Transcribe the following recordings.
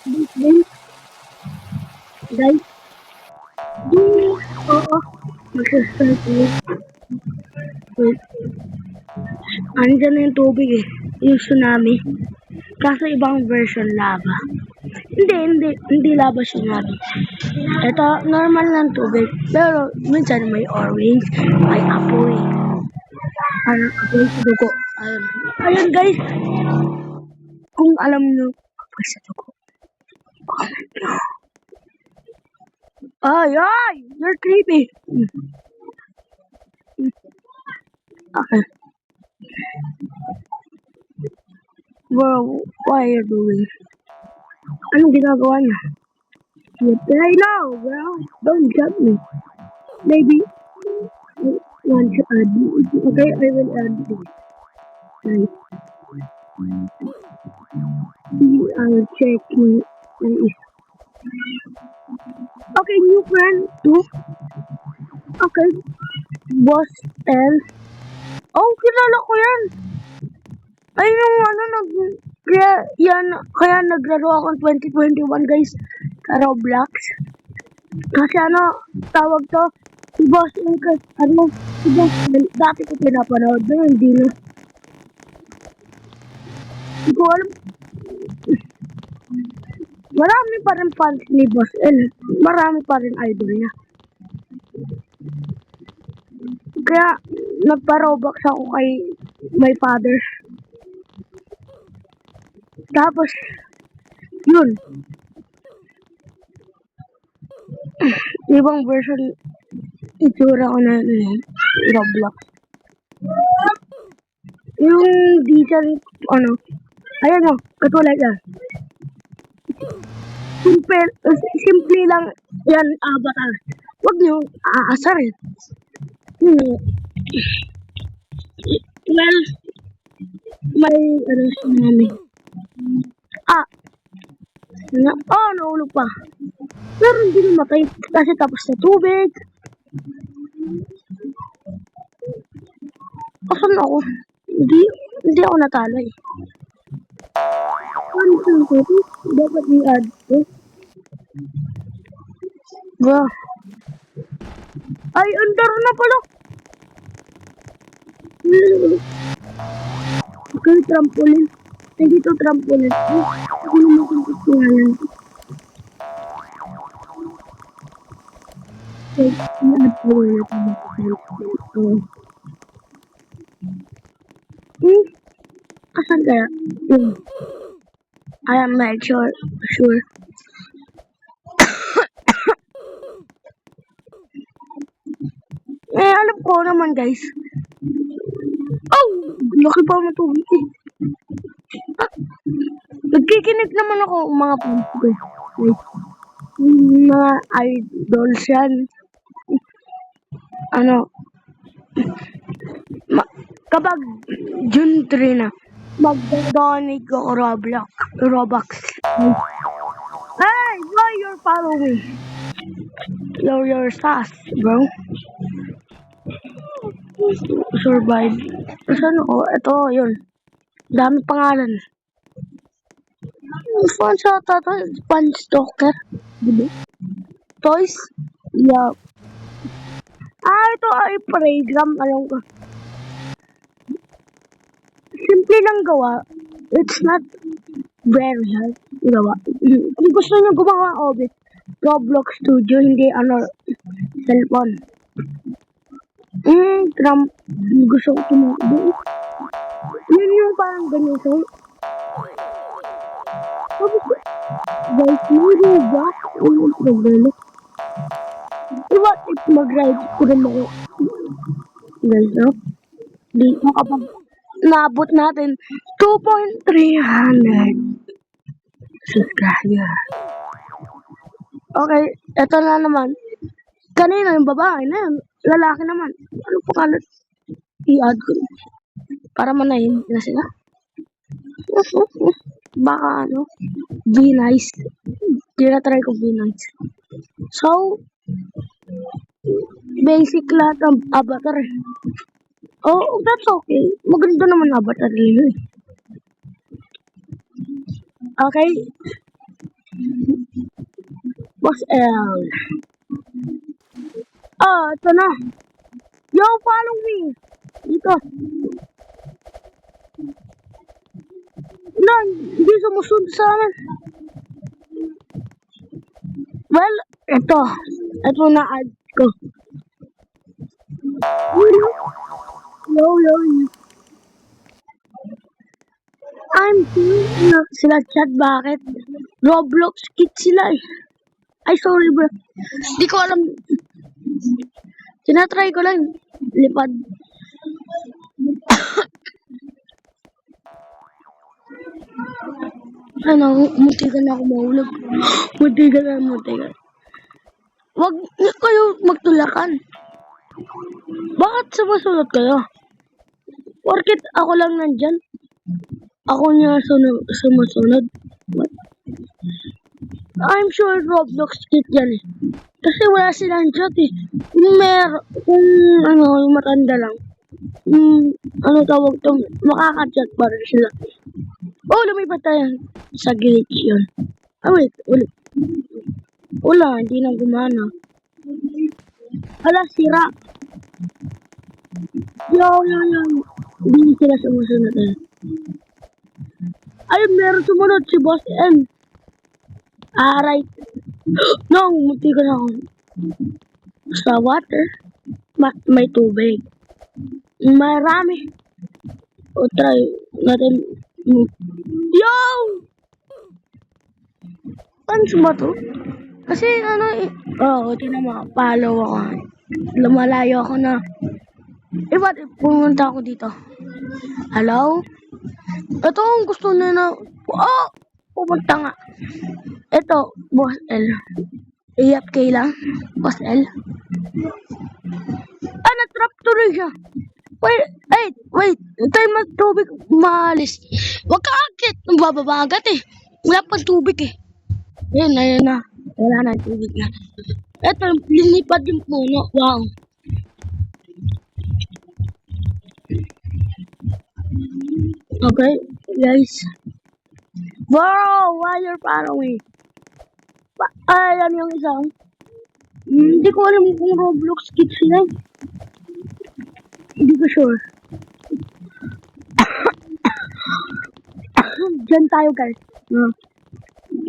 Guys, guys, oo, mag-start ulit. Wait, andyan na yung tubig eh. Yung tsunami. Kaso ibang version lava. Hindi lava tsunami. Ito, normal lang tubig. Pero, minsan may orange, may apoy. Parang apoy sa dugo. Ayun. Ayun guys, kung alam nyo, apoy sa dugo. Comment nyo. Ay, ay! You're creepy! Okay. Bro, what are you doing? Anong ginagawa niya? I know, bro. Don't jump me. Maybe want to add it. Okay, I will add it. Nice. I'll check it. Nice. Okay, new friend too. Okay. Boss L. Oh, kilala ko yan. Ay, yung kaya naglaro ako 2021 guys sa Roblox. Kasi tawag to, si Boss L, si Boss L, dati ko pinapanood na, hindi na. Hindi ko alam. Marami pa rin fans ni Boss L. Marami pa rin idol niya. Kaya, nagpa-Roblox ako kay my father. Tapos, yun. Ibang version, itsura ko na Roblox. Yung decent, ayan katulad yan. Simple lang yan, avatar. Huwag niyo aasarin. Well, may tsunami. Nahulog pa. Pero hindi namatay kasi tapos na tubig. Asan ako? Hindi ako natalo eh. Ano ko? Dapat i-add ko. Bro. Ay, under na pala. Okay, trampoline. Hindi to trampoline. Hindi naman kung tingnan. Okay, i-add ko na ito. Asan kaya? I am not sure. Alam ko naman guys. Oh! Laki pa mo tubig eh. Nagkikinig naman ako mga fans ko. Mga idols yan. Kapag June 3 na, magdadaanig ako Roblox. Hey, why you're following me? You're sus, bro. Survive. Saan ako? Ito, yun. Dami pangalan. Fun sa tato, Punch Stalker. Diba? Toys? Yeah. Ito ay playground. Alam ko. Simple lang gawa. It's not very hard. Gawa. Kung gusto nyo gumawa of Roblox Studio, hindi cellphone. Gusto ko tumakbo. Yun yung parang ganito. Guys, may Roblox. Yung problema. What if mag-ride ko rin ako? Guys, di mo kapag naabot natin 2,300 subscriber. Okay, eto na naman. Kanina yung babae na yun. Lalaki naman. Ano pangalan? I-add ko. Para manayin na sila. Baka be nice. Tinatry ko be nice. So, basic lahat ng avatar. Oh, that's okay. Maganda naman avatar nila. Okay. Boss L. Ito na. Yo, follow me. Dito. No, hindi sumusunod sa amin. Well, ito. Ito na add ko. Yo, yo, yo. I'm seeing sila chat, bakit? Roblox kit sila eh. Ay, sorry bro. Di ko alam. Tinatry ko lang. Lipad. Ano, muntikan na ako mahulog. Muntikan. Wag niyo kayo magtulakan. Bakit sumusunod kayo? Porket ako lang nandyan. Ako niya sumusunod. What? I'm sure Roblox kit yan eh. Kasi wala silang chat eh. Kung yung matanda lang. Ano tawag to? Makaka-chat pa rin sila. Oh, lumipat tayo sa glitch yun. Wait, ulit. Wala, hindi na gumana. Ala, sira. Yo. Hindi sila sumusunod eh. Ay, meron sumunod si Boss M. Right. No, munti ka na ako. Sa water, may tubig. Marami. O, try natin. Yo! Ano ba to? Kasi tinan mo, follow ako. Lumalayo ako na. Ba't pumunta ako dito? Hello? Ito ang gusto na pumunta nga. Ito, Boss L. Iyap kay lang, Boss L. Natrap tuloy siya. Wait. Tayo magtubig, maalis. Huwag ka akit. Bababa agad eh. Wala pang tubig eh. Ayun na. Wala na tubig na. Ito, linipad yung puno. Wow. Okay, guys. Wow, why you're far away? Alam yung isang. Hindi ko alam kung Roblox kit sila. Hindi ko sure. Diyan tayo guys.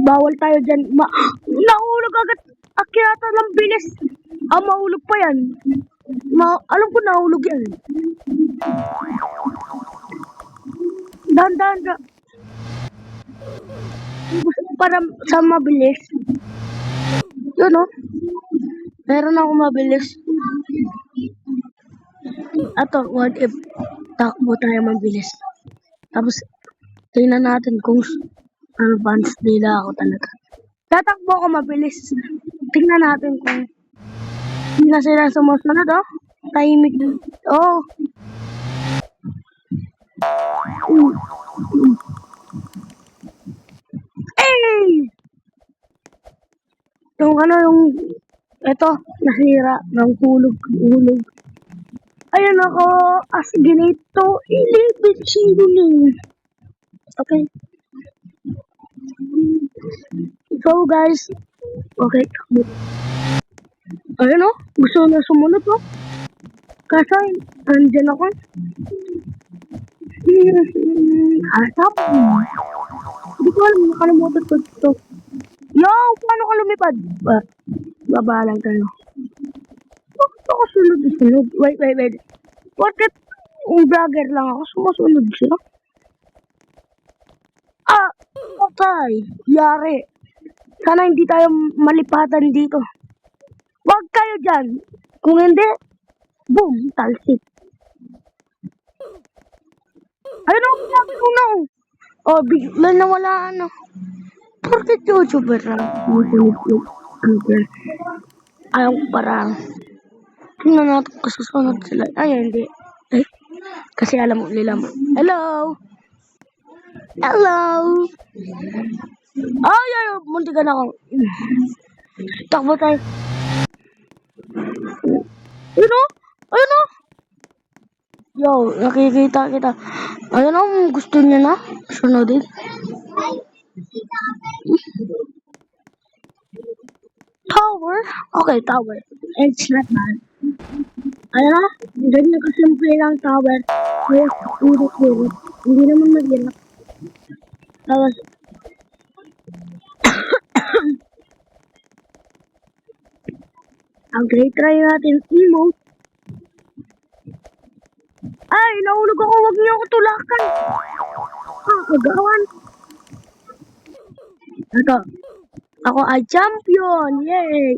Bawal tayo dyan. Nahulog agad. Akyata lang bilis. Mahulog pa yan. Alam ko nahulog yan. Dahan-dahan ka. Para sa mabilis. Yun o. Meron ako mabilis. Ato, what if takbo tayo mabilis. Tapos, tingnan natin kung advanced nila ako talaga. Tatakbo ako mabilis. Tingnan natin kung hindi na sila sumusunod, oh. Tahimik. Oh. Yung ito, nasira ng hulog. Ayun ako, as ganito, ilibit sinunin. Okay. So guys, okay. Ayun o, gusto na sumunod o. Kasi, andyan ako. Tap. Hindi ko alam, nakalimutan ko ito. Yo, paano ka lumipad? Baba lang tayo. Bakit ako sunod? Wait. Bakit vlogger lang ako, sumusunod siya? Okay. Yari. Sana hindi tayo malipatan dito. Huwag kayo dyan. Kung hindi, boom, talsik. Ayun ako, sabi ko na. Bigla na wala ano. Bakit YouTuber lang? Ayaw ko parang. Tingnan natin kasusunod sila. Hindi. Kasi alam mo nila mo. Hello! Munti ka na ako. Takbo tayo. Ayun o. Yo, nakikita kita. Ayun o, gusto niya na. Sunodin. tower? Okay, tower. It's not bad. Ano na? Ganyan kasimple lang tower. Yes, ulit-ulit. Hindi naman mahirap. Tapos, okay, try natin emote. Ay, nahulog ako. Huwag niyo ako tulakan. Agawan. Ito. Ako ay champion. Yay!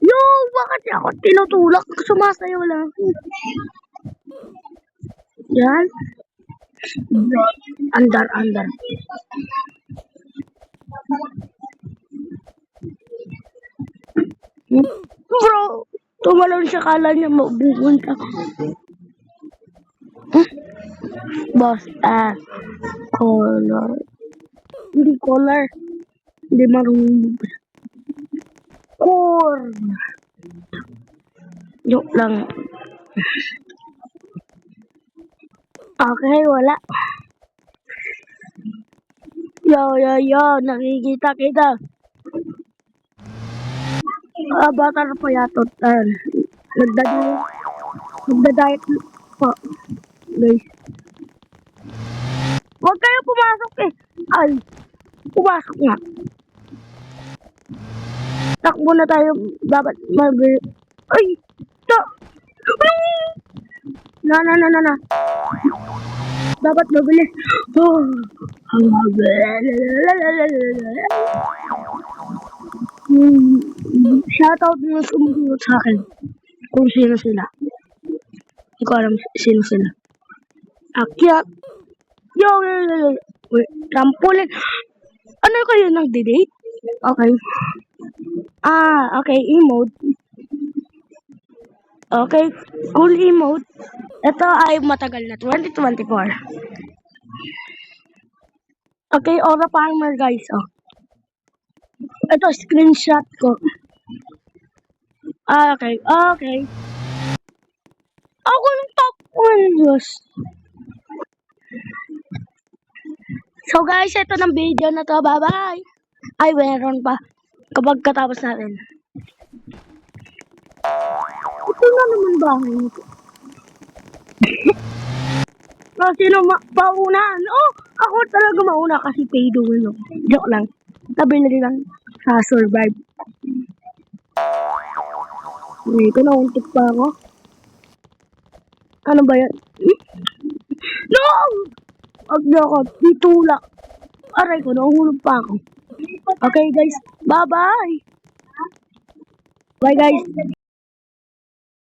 Yo, bakit ako tinutulak? Sumasayaw lang. Yan. Andar. Bro, tumalon siya, kala niya mabupunta. Boss, color. Hindi color. Hindi marunong. Corn. Joke lang. Okay, wala. Yo, nakikita kita. Bata na pa yatot. Nagda-diet po. Guys. Huwag kayo pumasok eh. Ay, pumasok nga. Takbo na tayo. Dapat ay, to. Na. Dapat mabilis. Oh. Shoutout na sumusunod sa akin. Kung sino sila. Hindi ko alam sino sila. Akyat. Yo. Wait, trampoline. Ano kayo nagde-date? Okay. Okay, emote. Okay, cool emote. Ito ay matagal na, 2024. Okay, Aura Farmer guys, oh. Ito, screenshot ko. Okay. Ako yung top 1, Diyos. So guys, ito ng video na to. Bye-bye. Ay, meron pa. Kapag katapos natin. Ito na naman bahay nito. Sino paunahan? Oh, ako talaga mauna kasi pay the win. Joke lang. Nabili lang sa survive. Ito na, untik pa ako. Ano ba yan? No! Wag niyo ako, titulak. Aray ko, nahulog pa ako. Okay guys, bye-bye! Bye guys!